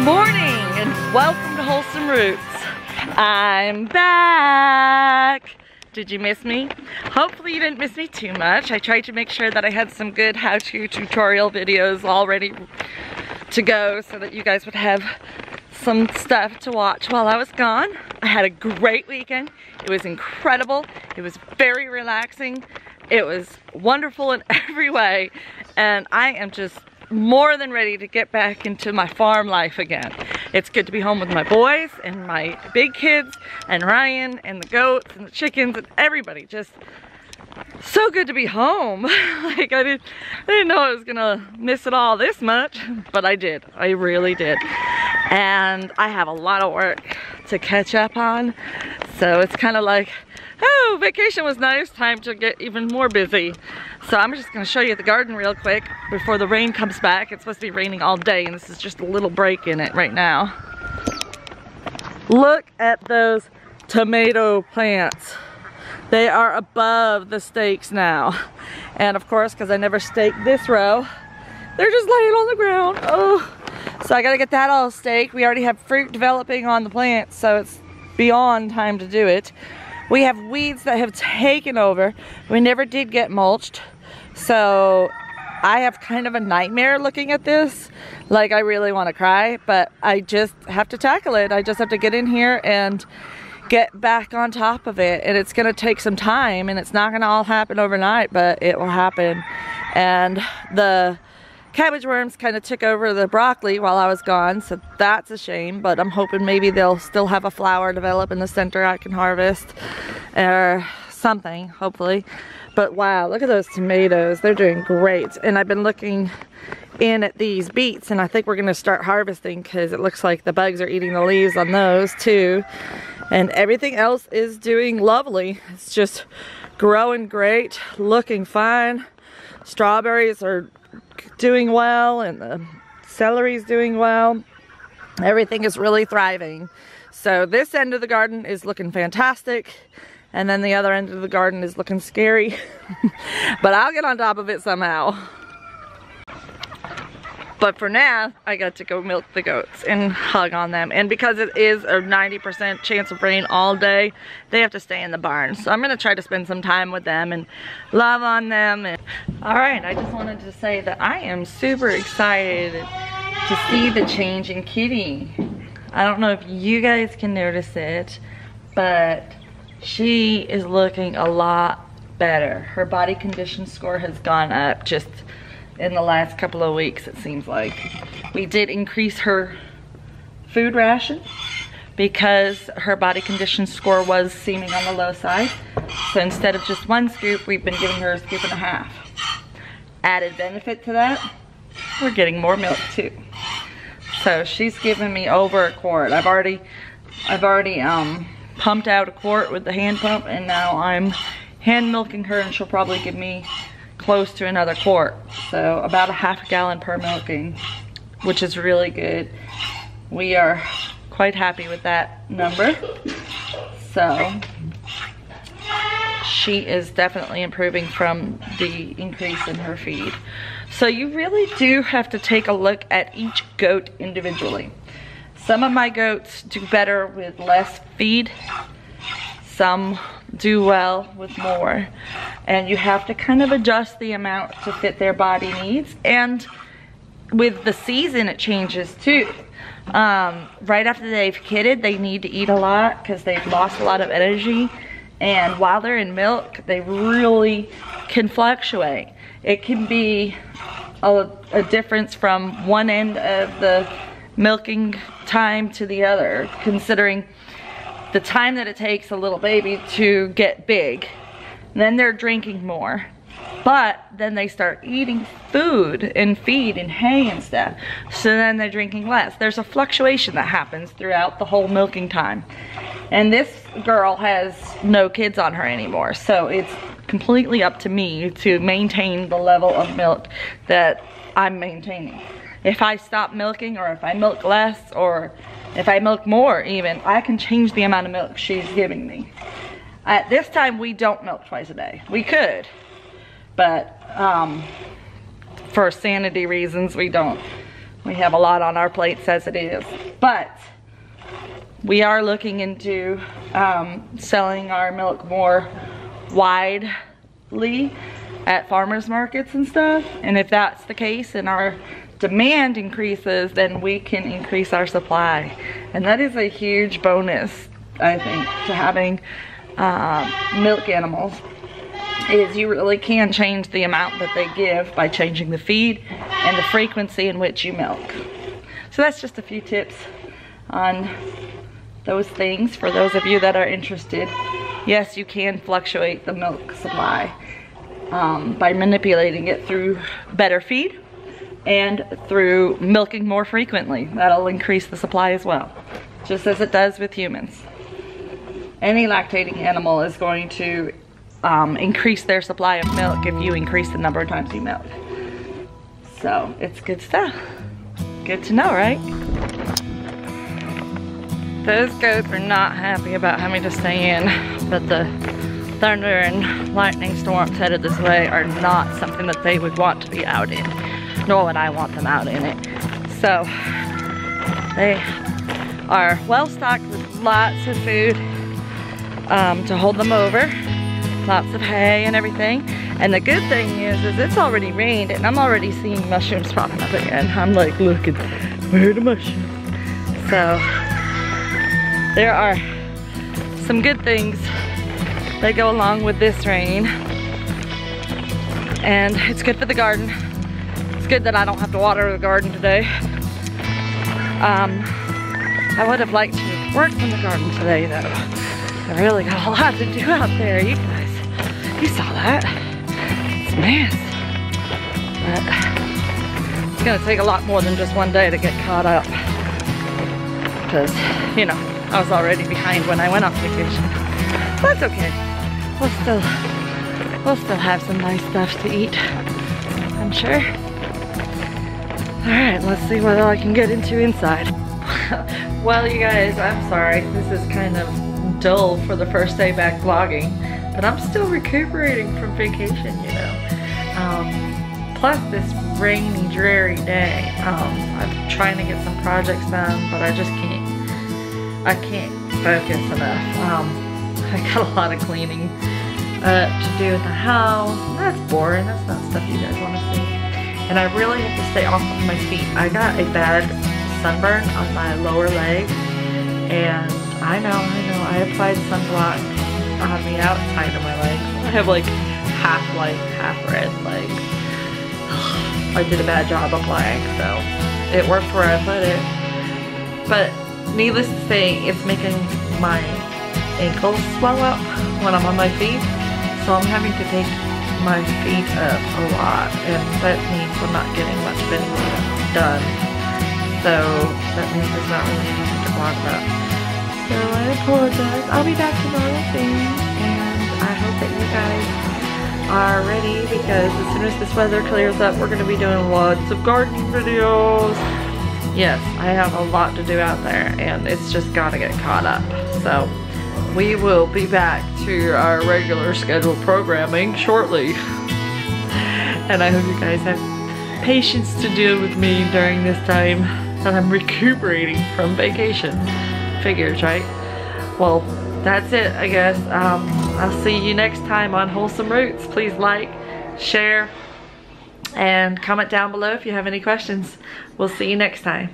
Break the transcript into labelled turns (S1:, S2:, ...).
S1: morning and welcome to Wholesome Roots. I'm back. Did you miss me? Hopefully you didn't miss me too much. I tried to make sure that I had some good how-to tutorial videos all ready to go so that you guys would have some stuff to watch while I was gone. I had a great weekend. It was incredible. It was very relaxing. It was wonderful in every way. And I am just more than ready to get back into my farm life again. It's good to be home with my boys and my big kids and Ryan and the goats and the chickens and everybody. Just so good to be home. Like I didn't know I was gonna miss it all this much, but I did. I really did. And I have a lot of work to catch up on. So it's kind of like, oh, vacation was nice, time to get even more busy. So I'm just gonna show you the garden real quick before the rain comes back. It's supposed to be raining all day and this is just a little break in it right now. Look at those tomato plants. They are above the stakes now. And of course, because I never staked this row, they're just laying on the ground. Oh, so I gotta get that all staked. We already have fruit developing on the plants, so it's beyond time to do it. We have weeds that have taken over. We never did get mulched. So I have kind of a nightmare looking at this. Like I really want to cry, but I just have to tackle it. I just have to get in here and get back on top of it. And it's gonna take some time and it's not gonna all happen overnight, but it will happen. And the cabbage worms kind of took over the broccoli while I was gone, so that's a shame, but I'm hoping maybe they'll still have a flower develop in the center I can harvest or something, hopefully. But wow, look at those tomatoes. They're doing great. And I've been looking in at these beets and I think we're gonna start harvesting because it looks like the bugs are eating the leaves on those too. And everything else is doing lovely. It's just growing great, looking fine. Strawberries are doing well and the celery's doing well. Everything is really thriving. So this end of the garden is looking fantastic and then the other end of the garden is looking scary. But I'll get on top of it somehow. But for now, I got to go milk the goats and hug on them. And because it is a 90% chance of rain all day, they have to stay in the barn. So I'm gonna try to spend some time with them and love on them. All right, I just wanted to say that I am super excited to see the change in Kitty. I don't know if you guys can notice it, but she is looking a lot better. Her body condition score has gone up just in the last couple of weeks, it seems like. We did increase her food ration because her body condition score was seeming on the low side. So instead of just 1 scoop, we've been giving her a scoop and a half. Added benefit to that, we're getting more milk too. So she's given me over a quart. I've already pumped out a quart with the hand pump and now I'm hand milking her and she'll probably give me close to another quart. So about a ½ gallon per milking, which is really good. We are quite happy with that number. So she is definitely improving from the increase in her feed. So you really do have to take a look at each goat individually. Some of my goats do better with less feed. Some do well with more. And you have to kind of adjust the amount to fit their body needs. And with the season, it changes too. Right after they've kidded, they need to eat a lot because they've lost a lot of energy. And while they're in milk, they really can fluctuate. It can be a difference from one end of the milking time to the other, considering the time that it takes a little baby to get big. Then they're drinking more, but then they start eating food and feed and hay and stuff, so then they're drinking less. There's a fluctuation that happens throughout the whole milking time. And this girl has no kids on her anymore, so it's completely up to me to maintain the level of milk that I'm maintaining. If I stop milking, or if I milk less, or if I milk more even, I can change the amount of milk she's giving me. At this time, we don't milk twice a day. We could, but for sanity reasons, we don't We have a lot on our plates as it is. But we are looking into selling our milk more widely at farmers markets and stuff. And if that's the case and our demand increases, then we can increase our supply. And that is a huge bonus, I think, to having milk animals, is you really can change the amount that they give by changing the feed and the frequency in which you milk. So that's just a few tips on those things for those of you that are interested. Yes, you can fluctuate the milk supply by manipulating it through better feed and through milking more frequently. That'll increase the supply as well, just as it does with humans. Any lactating animal is going to increase their supply of milk if you increase the number of times you milk. So it's good stuff. Good to know, right? Those goats are not happy about having to stay in, but the thunder and lightning storms headed this way are not something that they would want to be out in, nor would I want them out in it. So they are well stocked with lots of food to hold them over, lots of hay and everything. And the good thing is it's already rained and I'm already seeing mushrooms popping up again. I'm like, looking, where are the mushrooms? So there are some good things that go along with this rain. And it's good for the garden. It's good that I don't have to water the garden today. I would have liked to have worked in the garden today though. I really got a lot to do out there, you guys. You saw that. It's a mess. But it's gonna take a lot more than just one day to get caught up. Because, you know, I was already behind when I went on vacation. That's okay. We'll still have some nice stuff to eat, I'm sure. Alright, let's see what I can get into inside. Well, you guys, I'm sorry. This is kind of dull for the first day back vlogging, but I'm still recuperating from vacation, you know. Plus this rainy, dreary day. I'm trying to get some projects done, but I just can't focus enough. I got a lot of cleaning to do at the house. That's boring. That's not stuff you guys want to see. And I really have to stay off of my feet. I got a bad sunburn on my lower leg, and I know, I applied sunblock on the outside of my legs. I have like half white, half red legs. I did a bad job applying, so it worked where I put it. But needless to say, it's making my ankles swell up when I'm on my feet. So I'm having to take my feet up a lot, and that means I'm not getting much of anything done. So that means there's not really anything to vlog about. So I apologize. I'll be back tomorrow soon, and I hope that you guys are ready, because as soon as this weather clears up, we're going to be doing lots of gardening videos. Yes, I have a lot to do out there, and it's just got to get caught up. So we will be back to our regular scheduled programming shortly. And I hope you guys have patience to deal with me during this time that I'm recuperating from vacation. Figures, right? Well, that's it, I guess. I'll see you next time on Wholesome Roots. Please like, share, and comment down below if you have any questions. We'll see you next time.